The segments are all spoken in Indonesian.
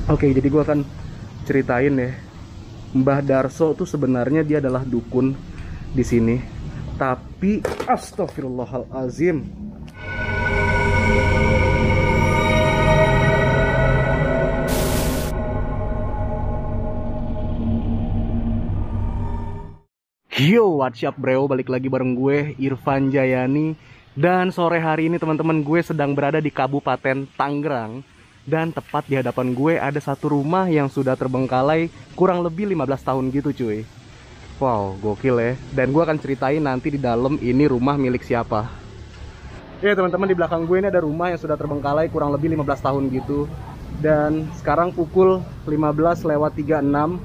Oke, jadi gue akan ceritain ya. Mbah Darso tuh sebenarnya dia adalah dukun di sini. Tapi astagfirullahalazim. Yo, what's up bro? Balik lagi bareng gue, Irfan Jayani. Dan sore hari ini teman-teman, gue sedang berada di Kabupaten Tangerang. Dan tepat di hadapan gue ada satu rumah yang sudah terbengkalai kurang lebih 15 tahun gitu cuy. Wow, gokil ya. Dan gue akan ceritain nanti di dalam ini rumah milik siapa. Ya teman-teman, di belakang gue ini ada rumah yang sudah terbengkalai kurang lebih 15 tahun gitu. Dan sekarang pukul 15:36.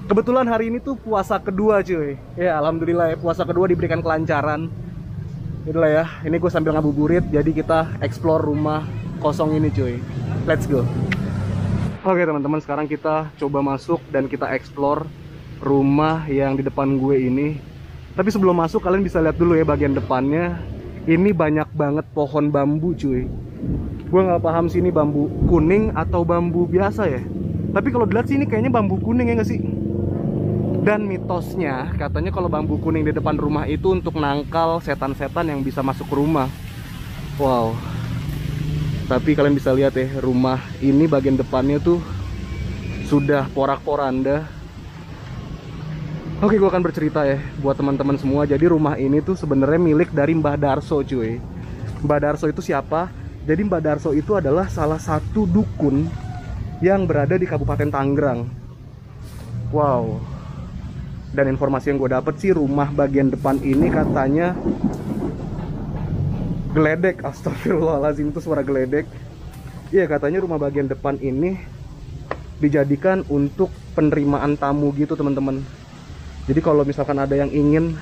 Kebetulan hari ini tuh puasa kedua cuy. Ya alhamdulillah ya, puasa kedua diberikan kelancaran. Itulah ya, ini gue sambil ngabuburit. Jadi kita explore rumah kosong ini cuy. Let's go. Oke teman-teman, sekarang kita coba masuk dan kita explore rumah yang di depan gue ini. Tapi sebelum masuk, kalian bisa lihat dulu ya bagian depannya. Ini banyak banget pohon bambu cuy. Gue nggak paham sih ini bambu kuning atau bambu biasa ya. Tapi kalau dilihat sih ini kayaknya bambu kuning ya nggak sih? Dan mitosnya katanya kalau bambu kuning di depan rumah itu untuk nangkal setan-setan yang bisa masuk ke rumah. Wow. Tapi kalian bisa lihat ya, rumah ini bagian depannya tuh sudah porak-poranda. Oke, gue akan bercerita ya buat teman-teman semua. Jadi rumah ini tuh sebenarnya milik dari Mbah Darso cuy. Mbah Darso itu siapa? Jadi Mbah Darso itu adalah salah satu dukun yang berada di Kabupaten Tangerang. Wow. Dan informasi yang gue dapet sih, rumah bagian depan ini katanya geledek. Astagfirullahaladzim, itu suara geledek. Iya, katanya rumah bagian depan ini dijadikan untuk penerimaan tamu gitu teman-teman. Jadi kalau misalkan ada yang ingin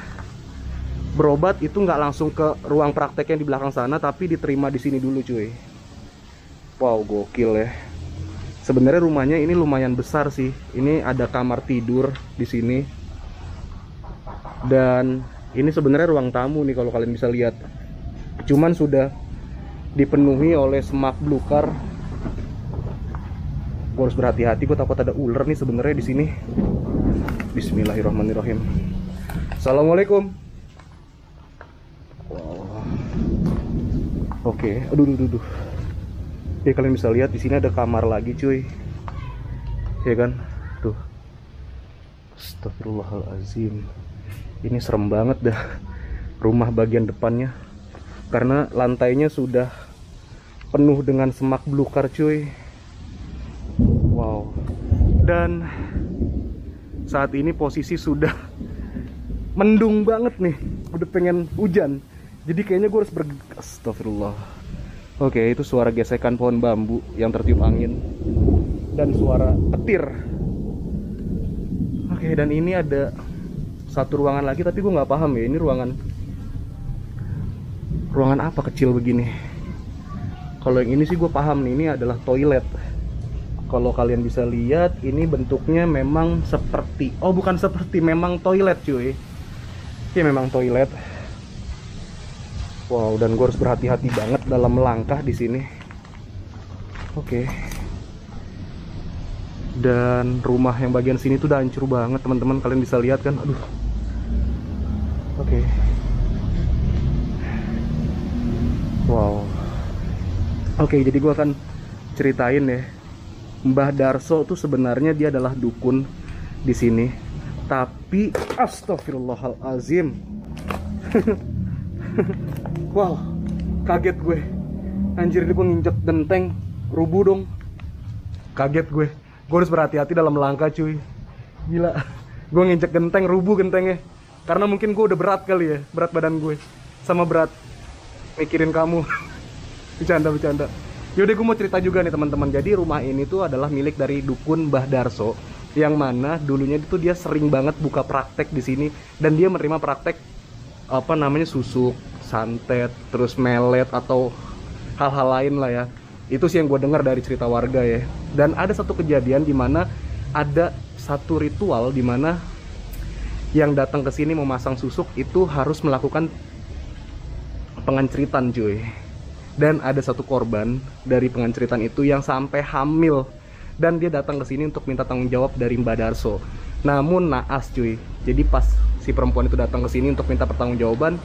berobat itu nggak langsung ke ruang prakteknya di belakang sana, tapi diterima di sini dulu cuy. Wow, gokil ya. Sebenarnya rumahnya ini lumayan besar sih. Ini ada kamar tidur di sini. Dan ini sebenarnya ruang tamu nih kalau kalian bisa lihat. Cuman sudah dipenuhi oleh semak belukar. Gue harus berhati-hati, gue takut ada ular nih sebenarnya di sini. Bismillahirrahmanirrahim. Assalamualaikum. Wow. Oke, aduh. Ya kalian bisa lihat di sini ada kamar lagi cuy. Ya kan? Tuh. Astagfirullahalazim. Ini serem banget dah rumah bagian depannya. Karena lantainya sudah penuh dengan semak belukar cuy. Wow. Dan saat ini posisi sudah mendung banget nih. Udah pengen hujan. Jadi kayaknya gue harus Astagfirullah. Oke, itu suara gesekan pohon bambu yang tertiup angin. Dan suara petir. Oke, dan ini ada satu ruangan lagi, tapi gue nggak paham ya. Ini ruangan apa kecil begini. Kalau yang ini sih gue paham nih, ini adalah toilet. Kalau kalian bisa lihat, ini bentuknya memang seperti, oh bukan seperti, memang toilet cuy. Ini memang toilet. Wow, dan gue harus berhati-hati banget dalam melangkah di sini. Oke. Dan rumah yang bagian sini tuh udah hancur banget teman-teman, kalian bisa lihat kan. Aduh. Oke. Wow. Oke, jadi gue akan ceritain ya. Mbah Darso tuh sebenarnya dia adalah dukun di sini. Tapi astagfirullahalazim. Wow, kaget gue. Anjir, ini gue nginjek genteng rubuh dong. Kaget gue. Gue harus berhati-hati dalam melangkah cuy. Gila. Gue nginjek genteng, rubuh gentengnya. Karena mungkin gue udah berat kali ya, berat badan gue. Sama berat mikirin kamu. Bercanda. Yaudah, gue mau cerita juga nih teman-teman. Jadi rumah ini tuh adalah milik dari dukun Mbah Darso, yang mana dulunya itu dia sering banget buka praktek di sini. Dan dia menerima praktek apa namanya, susuk, santet, terus melet atau hal-hal lain lah ya. Itu sih yang gue dengar dari cerita warga ya. Dan ada satu kejadian di mana ada satu ritual di mana yang datang ke sini memasang susuk itu harus melakukan penganceritan cuy. Dan ada satu korban dari penganceritan itu yang sampai hamil dan dia datang ke sini untuk minta tanggung jawab dari Mbak Darso. Namun naas cuy. Jadi pas si perempuan itu datang ke sini untuk minta pertanggungjawaban,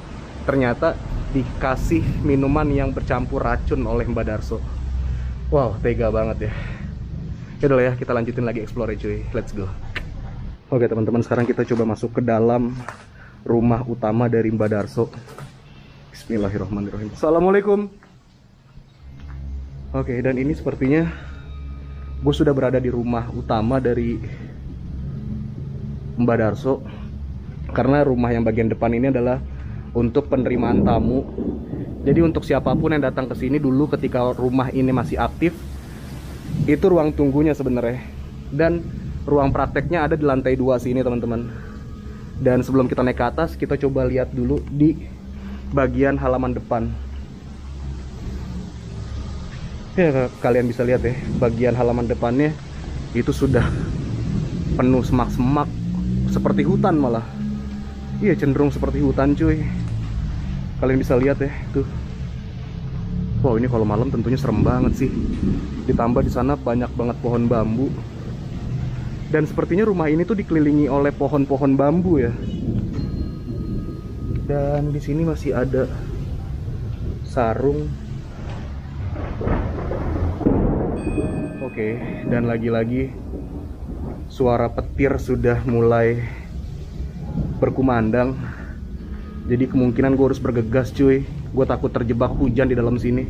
ternyata dikasih minuman yang bercampur racun oleh Mbak Darso. Wow, tega banget ya. Yaudah lah ya, kita lanjutin lagi explore cuy. Let's go. Oke teman-teman, sekarang kita coba masuk ke dalam rumah utama dari Mbak Darso. Bismillahirrahmanirrahim. Assalamualaikum. Oke, dan ini sepertinya gue sudah berada di rumah utama dari Mbak Darso. Karena rumah yang bagian depan ini adalah untuk penerimaan tamu. Jadi untuk siapapun yang datang ke sini dulu ketika rumah ini masih aktif, itu ruang tunggunya sebenarnya. Dan ruang prakteknya ada di lantai 2 sini teman-teman. Dan sebelum kita naik ke atas, kita coba lihat dulu di bagian halaman depan. Ya, kalian bisa lihat ya, bagian halaman depannya itu sudah penuh semak-semak, seperti hutan malah. Iya, cenderung seperti hutan cuy. Kalian bisa lihat ya, tuh. Wow, ini kalau malam tentunya serem banget sih. Ditambah di sana banyak banget pohon bambu. Dan sepertinya rumah ini tuh dikelilingi oleh pohon-pohon bambu ya. Dan di sini masih ada sarung. Oke, dan lagi-lagi suara petir sudah mulai berkumandang. Jadi kemungkinan gue harus bergegas cuy. Gue takut terjebak hujan di dalam sini.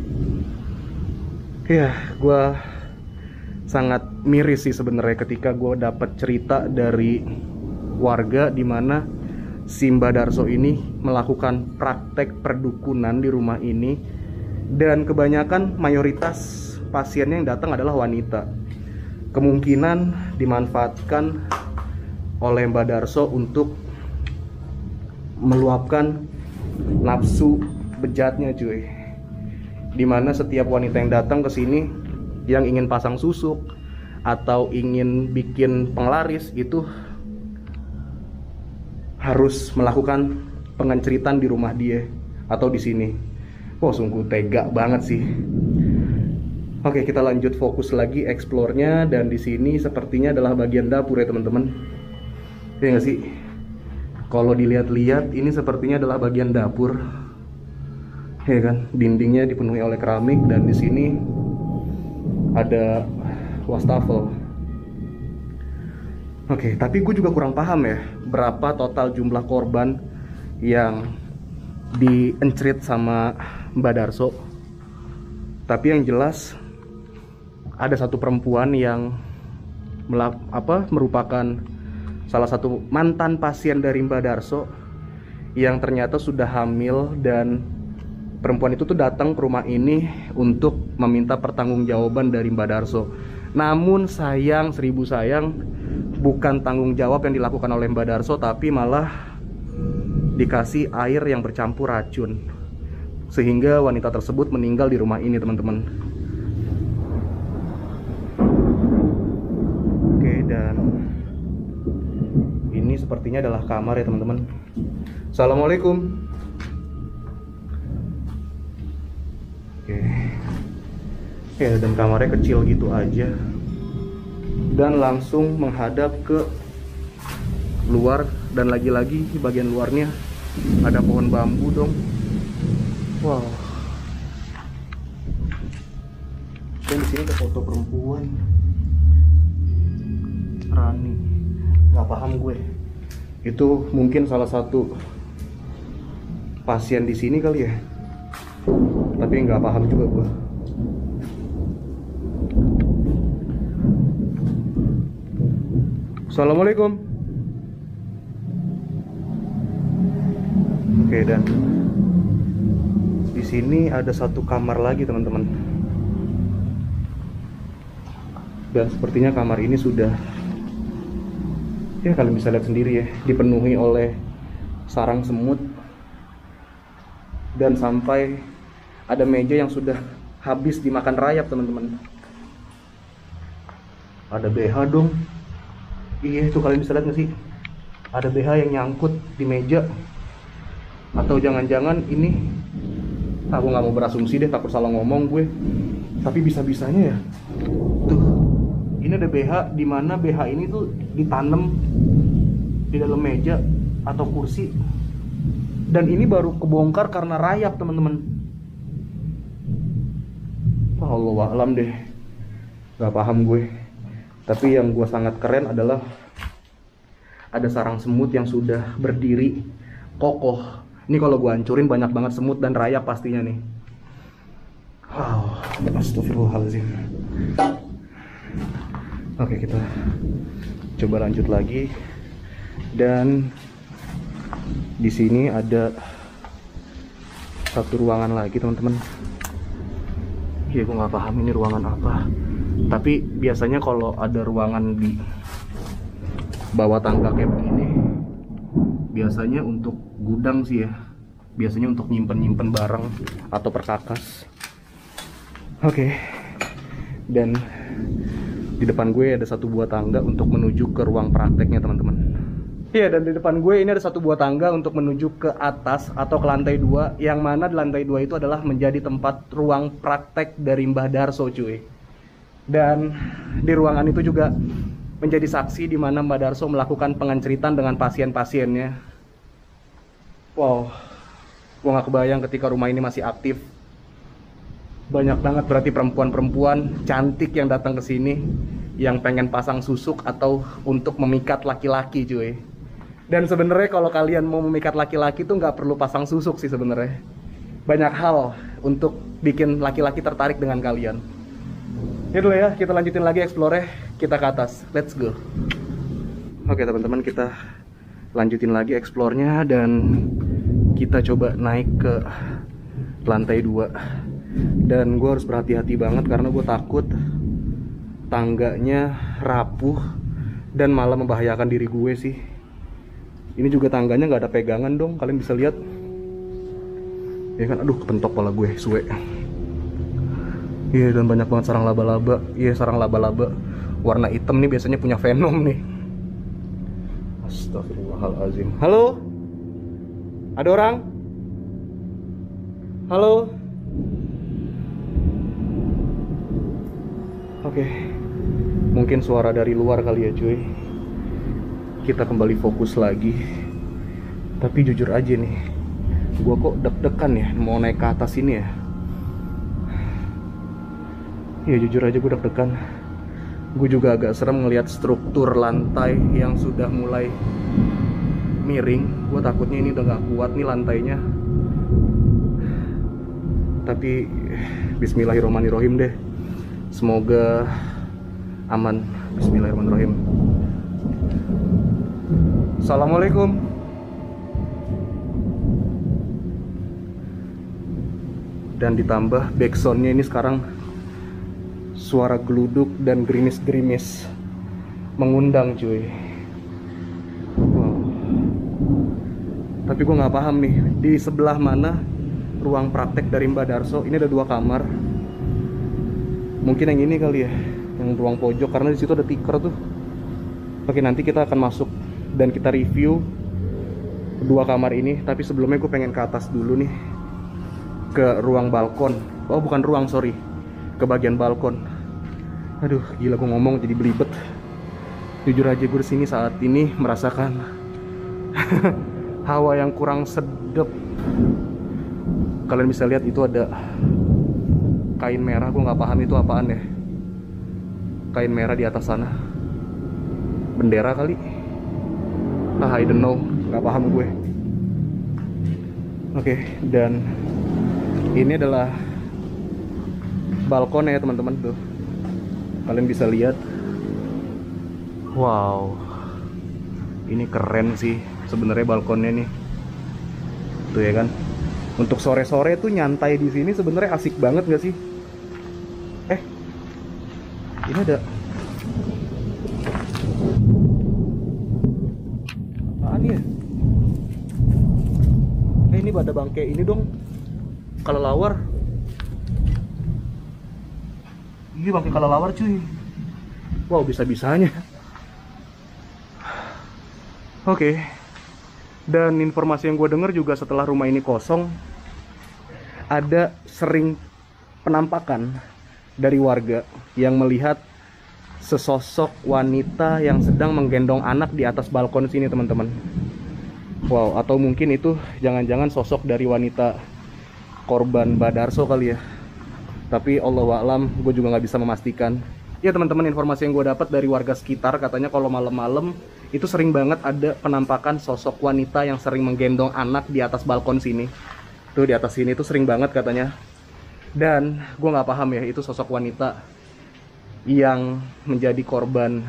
Ya, gue sangat miris sih sebenarnya ketika gue dapat cerita dari warga di mana si Mbak Darso ini melakukan praktek perdukunan di rumah ini, dan kebanyakan mayoritas pasiennya yang datang adalah wanita. Kemungkinan dimanfaatkan oleh Mbak Darso untuk meluapkan nafsu bejatnya cuy. Dimana setiap wanita yang datang ke sini yang ingin pasang susuk atau ingin bikin penglaris itu harus melakukan pengenceritan di rumah dia atau di sini. Wah, sungguh tega banget sih. Oke, kita lanjut fokus lagi explore-nya, dan di sini sepertinya adalah bagian dapur ya teman-teman. Ya nggak sih? Kalau dilihat-lihat ini sepertinya adalah bagian dapur. Ya kan, dindingnya dipenuhi oleh keramik, dan di sini ada wastafel. Oke, tapi gue juga kurang paham ya berapa total jumlah korban yang diencrit sama Mbak Darso. Tapi yang jelas ada satu perempuan yang merupakan salah satu mantan pasien dari Mbak Darso yang ternyata sudah hamil, dan perempuan itu tuh datang ke rumah ini untuk meminta pertanggungjawaban dari Mbak Darso. Namun sayang, seribu sayang, bukan tanggung jawab yang dilakukan oleh Mbak Darso, tapi malah dikasih air yang bercampur racun, sehingga wanita tersebut meninggal di rumah ini teman-teman. Oke, dan ini sepertinya adalah kamar ya teman-teman. Assalamualaikum. Oke. Ya, dan kamarnya kecil gitu aja, dan langsung menghadap ke luar, dan lagi-lagi di bagian luarnya ada pohon bambu dong. Wow. Dan di sini ada foto perempuan Rani. Nggak paham gue. Itu mungkin salah satu pasien di sini kali ya. Tapi nggak paham juga gue. Assalamualaikum. Oke, dan di sini ada satu kamar lagi teman-teman. Dan sepertinya kamar ini sudah, ya kalian bisa lihat sendiri ya, dipenuhi oleh sarang semut, dan sampai ada meja yang sudah habis dimakan rayap teman-teman. Ada BH dong. Iya, itu kalian bisa lihat nggak sih? Ada BH yang nyangkut di meja. Atau jangan-jangan ini, aku nggak mau berasumsi deh, takut salah ngomong gue. Tapi bisa-bisanya ya, tuh, Ini ada BH, di mana BH ini tuh ditanam di dalam meja atau kursi. Dan ini baru kebongkar karena rayap, teman-teman. Allah alam deh, gak paham gue. Tapi yang gue sangat keren adalah ada sarang semut yang sudah berdiri kokoh. Ini kalau gue hancurin banyak banget semut dan rayap pastinya nih. Wow, astagfirullahaladzim. Oke, kita coba lanjut lagi. Dan di sini ada satu ruangan lagi, teman-teman. Ya, gue nggak paham ini ruangan apa. Tapi biasanya kalau ada ruangan di bawah tangga kayak begini, biasanya untuk gudang sih ya. Biasanya untuk nyimpen-nyimpen barang atau perkakas. Oke. Dan di depan gue ada satu buah tangga untuk menuju ke ruang prakteknya, teman-teman. Iya, dan di depan gue ini ada satu buah tangga untuk menuju ke atas atau ke lantai 2, yang mana di lantai 2 itu adalah menjadi tempat ruang praktek dari Mbah Darso, cuy. Dan di ruangan itu juga menjadi saksi di mana Mbah Darso melakukan pengenceritan dengan pasien-pasiennya. Wow, gue gak kebayang ketika rumah ini masih aktif. Banyak banget berarti perempuan-perempuan cantik yang datang ke sini, yang pengen pasang susuk atau untuk memikat laki-laki, cuy. Dan sebenarnya kalau kalian mau memikat laki-laki tuh nggak perlu pasang susuk sih sebenarnya. Banyak hal untuk bikin laki-laki tertarik dengan kalian. Itu ya, kita lanjutin lagi explore-nya. Kita ke atas, let's go. Oke teman-teman, kita lanjutin lagi explore-nya. Dan kita coba naik ke lantai 2. Dan gue harus berhati-hati banget karena gue takut tangganya rapuh dan malah membahayakan diri gue sih. Ini juga tangganya nggak ada pegangan dong, kalian bisa lihat. Ya kan, aduh kepentok kepala gue, suwe. Iya, dan banyak banget sarang laba-laba. Iya, sarang laba-laba warna hitam nih biasanya punya venom nih. Astagfirullahaladzim. Halo? Ada orang? Halo? Oke, mungkin suara dari luar kali ya cuy. Kita kembali fokus lagi. Tapi jujur aja nih, gua kok deg-degan ya mau naik ke atas ini ya. Ya jujur aja gue deg-degan. Gue juga agak serem ngelihat struktur lantai yang sudah mulai miring. Gue takutnya ini udah gak kuat nih lantainya. Tapi bismillahirrahmanirrahim deh. Semoga aman. Bismillahirrahmanirrahim. Assalamualaikum. Dan ditambah backsoundnya ini sekarang suara geluduk dan gerimis-gerimis mengundang cuy. Wow. Tapi gue nggak paham nih di sebelah mana ruang praktek dari Mbah Darso. Ini ada 2 kamar. Mungkin yang ini kali ya, yang ruang pojok, karena di situ ada tikar tuh. Oke, nanti kita akan masuk dan kita review 2 kamar ini. Tapi sebelumnya gue pengen ke atas dulu nih, ke ruang balkon. Oh bukan ruang, sorry, ke bagian balkon. Aduh gila, gue ngomong jadi belibet. Jujur aja gue disini saat ini merasakan hawa yang kurang sedap. Kalian bisa lihat itu ada kain merah. Gue nggak paham itu apaan ya. Kain merah di atas sana. Bendera kali. I don't know, nggak paham gue. Oke, dan ini adalah balkonnya ya teman-teman tuh. Kalian bisa lihat. Wow, ini keren sih sebenarnya balkonnya nih. Tuh ya kan. Untuk sore-sore tuh nyantai di sini sebenarnya asik banget gak sih? Ini ada apaan ya? Ini ada bangke ini dong. Kelelawar. Ini bangke kelelawar cuy. Wow, bisa-bisanya. Oke. Dan informasi yang gue dengar juga setelah rumah ini kosong, ada sering penampakan dari warga yang melihat sesosok wanita yang sedang menggendong anak di atas balkon sini teman-teman. Wow, atau mungkin itu jangan-jangan sosok dari wanita korban Mbak Darso kali ya. Tapi Allahu a'lam, gue juga nggak bisa memastikan. Ya teman-teman, informasi yang gue dapat dari warga sekitar, katanya kalau malam-malam itu sering banget ada penampakan sosok wanita yang sering menggendong anak di atas balkon sini. Tuh di atas sini tuh sering banget katanya. Dan gue nggak paham ya itu sosok wanita yang menjadi korban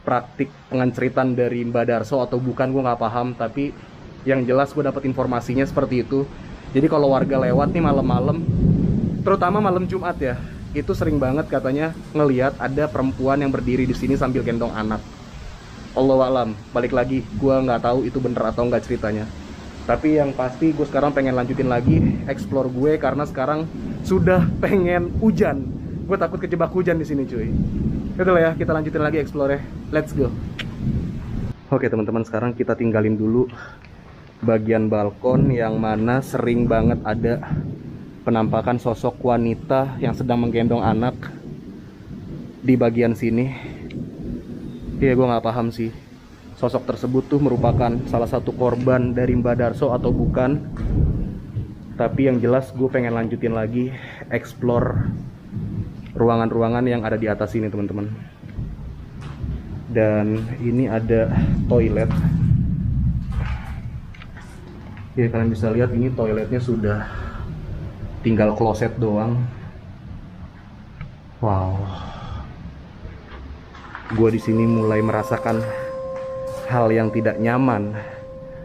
praktik pengenceritan dari Mbak Darso atau bukan, gue nggak paham. Tapi yang jelas gue dapat informasinya seperti itu. Jadi kalau warga lewat nih malam-malam, terutama malam Jumat ya, itu sering banget katanya ngelihat ada perempuan yang berdiri di sini sambil gendong anak. Allahu a'lam, balik lagi, gue nggak tahu itu bener atau nggak ceritanya. Tapi yang pasti gue sekarang pengen lanjutin lagi explore gue karena sekarang sudah pengen hujan. Gue takut kejebak hujan di sini cuy. Itulah ya, kita lanjutin lagi explore ya. Let's go. Oke teman-teman, sekarang kita tinggalin dulu bagian balkon yang mana sering banget ada penampakan sosok wanita yang sedang menggendong anak di bagian sini. Iya, gue nggak paham sih sosok tersebut tuh merupakan salah satu korban dari Mbak Darso atau bukan. Tapi yang jelas gue pengen lanjutin lagi explore ruangan-ruangan yang ada di atas ini teman-teman. Dan ini ada toilet. Ya, kalian bisa lihat ini toiletnya sudah tinggal kloset doang. Wow. Gua di sini mulai merasakan hal yang tidak nyaman.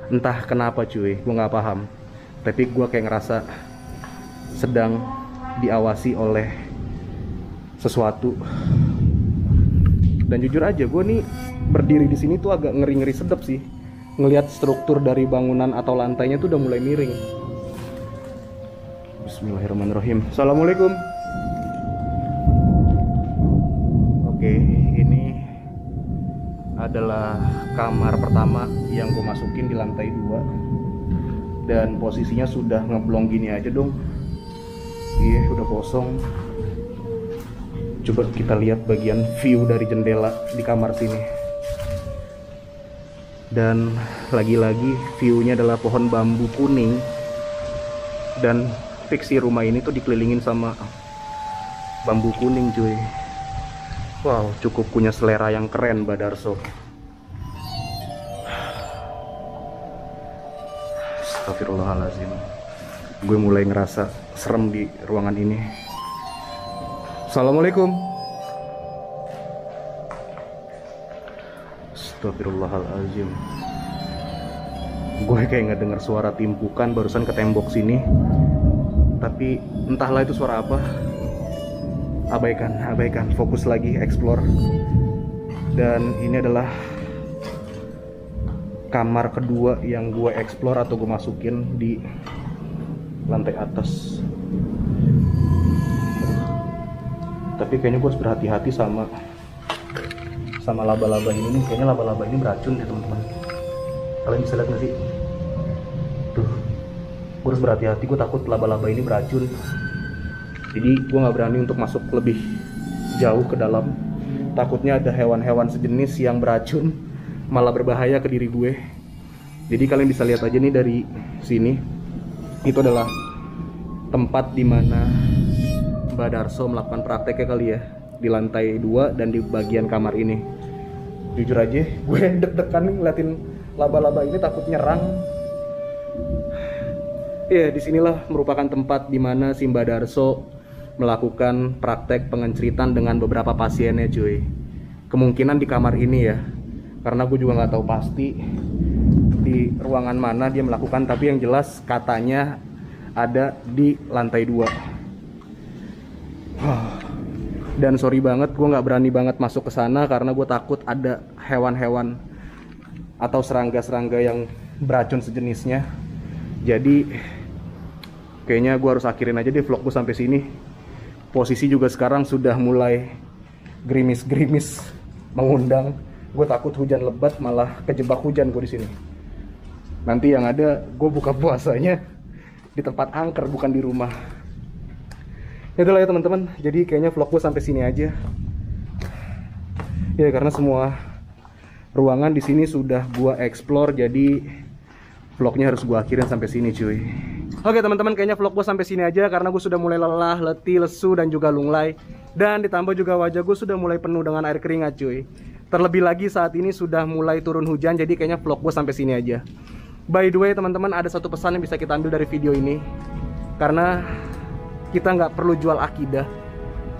Entah kenapa cuy, gua nggak paham. Tapi gua kayak ngerasa sedang diawasi oleh sesuatu. Dan jujur aja, gua nih berdiri di sini tuh agak ngeri-ngeri sedep sih. Ngelihat struktur dari bangunan atau lantainya tuh udah mulai miring. Bismillahirrahmanirrahim. Assalamualaikum. Oke, ini adalah kamar pertama yang gue masukin di lantai 2. Dan posisinya sudah ngeblong gini aja dong. Iya, udah kosong. Coba kita lihat bagian view dari jendela di kamar sini. Dan lagi-lagi view-nya adalah pohon bambu kuning. Dan fiksi rumah ini tuh dikelilingin sama bambu kuning cuy. Wow, cukup punya selera yang keren Mbak Darso. Astagfirullahaladzim, gue mulai ngerasa serem di ruangan ini. Assalamualaikum. Astagfirullahaladzim, gue kayak nggak dengar suara timpukan barusan ke tembok sini. Tapi entahlah itu suara apa. Abaikan, fokus lagi explore. Dan ini adalah kamar kedua yang gue explore atau gue masukin di lantai atas. Tapi kayaknya gue harus berhati-hati sama laba-laba ini. Kayaknya laba-laba ini beracun ya teman-teman. Kalian bisa lihat nggak sih? Tuh, gue harus berhati-hati, gue takut laba-laba ini beracun. Jadi gue nggak berani untuk masuk lebih jauh ke dalam. Takutnya ada hewan-hewan sejenis yang beracun malah berbahaya ke diri gue. Jadi kalian bisa lihat aja nih dari sini. Itu adalah tempat dimana Mbak Darso melakukan prakteknya kali ya, di lantai 2 dan di bagian kamar ini. Jujur aja gue deg-degan nih ngeliatin laba-laba ini, takut nyerang. Ya, disinilah merupakan tempat dimana si Mbak Darso melakukan praktek pengenceritan dengan beberapa pasiennya cuy. Kemungkinan di kamar ini ya, karena gue juga nggak tahu pasti di ruangan mana dia melakukan. Tapi yang jelas katanya ada di lantai 2. Dan sorry banget, gue nggak berani banget masuk ke sana karena gue takut ada hewan-hewan atau serangga-serangga yang beracun sejenisnya. Jadi kayaknya gue harus akhirin aja deh vlog gue sampai sini. Posisi juga sekarang sudah mulai gerimis-gerimis mengundang. Gue takut hujan lebat malah kejebak hujan gue di sini. Nanti yang ada gue buka puasanya di tempat angker bukan di rumah. Itulah ya teman-teman. Jadi kayaknya vlog gue sampai sini aja. Ya karena semua ruangan di sini sudah gua explore, jadi vlognya harus gua akhirin sampai sini cuy. Oke teman-teman, kayaknya vlog gua sampai sini aja karena gue sudah mulai lelah, letih, lesu dan juga lunglai. Dan ditambah juga wajah gue sudah mulai penuh dengan air keringat cuy. Terlebih lagi saat ini sudah mulai turun hujan, jadi kayaknya vlog gue sampai sini aja. By the way teman-teman, ada satu pesan yang bisa kita ambil dari video ini. Karena kita nggak perlu jual akidah,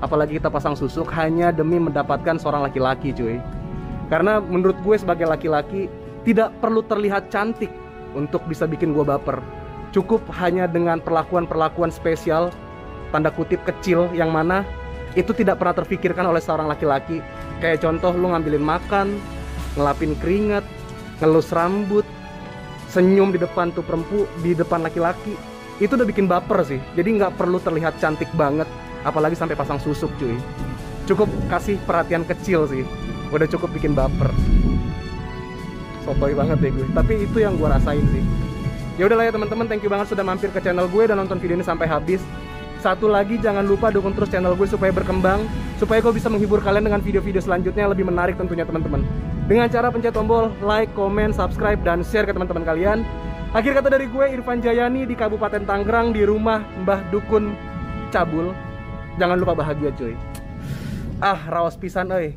apalagi kita pasang susuk hanya demi mendapatkan seorang laki-laki cuy. Karena menurut gue sebagai laki-laki tidak perlu terlihat cantik untuk bisa bikin gue baper. Cukup hanya dengan perlakuan-perlakuan spesial, tanda kutip kecil, yang mana itu tidak pernah terfikirkan oleh seorang laki-laki. Kayak contoh lu ngambilin makan, ngelapin keringat, ngelus rambut, senyum di depan tuh di depan laki-laki. Itu udah bikin baper sih. Jadi nggak perlu terlihat cantik banget, apalagi sampai pasang susuk cuy. Cukup kasih perhatian kecil sih, udah cukup bikin baper. Sotoy banget deh gue, tapi itu yang gue rasain sih. Ya udahlah ya teman-teman, thank you banget sudah mampir ke channel gue dan nonton video ini sampai habis. Satu lagi, jangan lupa dukung terus channel gue supaya berkembang, supaya gue bisa menghibur kalian dengan video-video selanjutnya yang lebih menarik tentunya teman-teman. Dengan cara pencet tombol like, comment, subscribe, dan share ke teman-teman kalian. Akhir kata dari gue, Irfan Jayani di Kabupaten Tangerang, di rumah Mbah Dukun Cabul. Jangan lupa bahagia cuy. Raos pisan euy.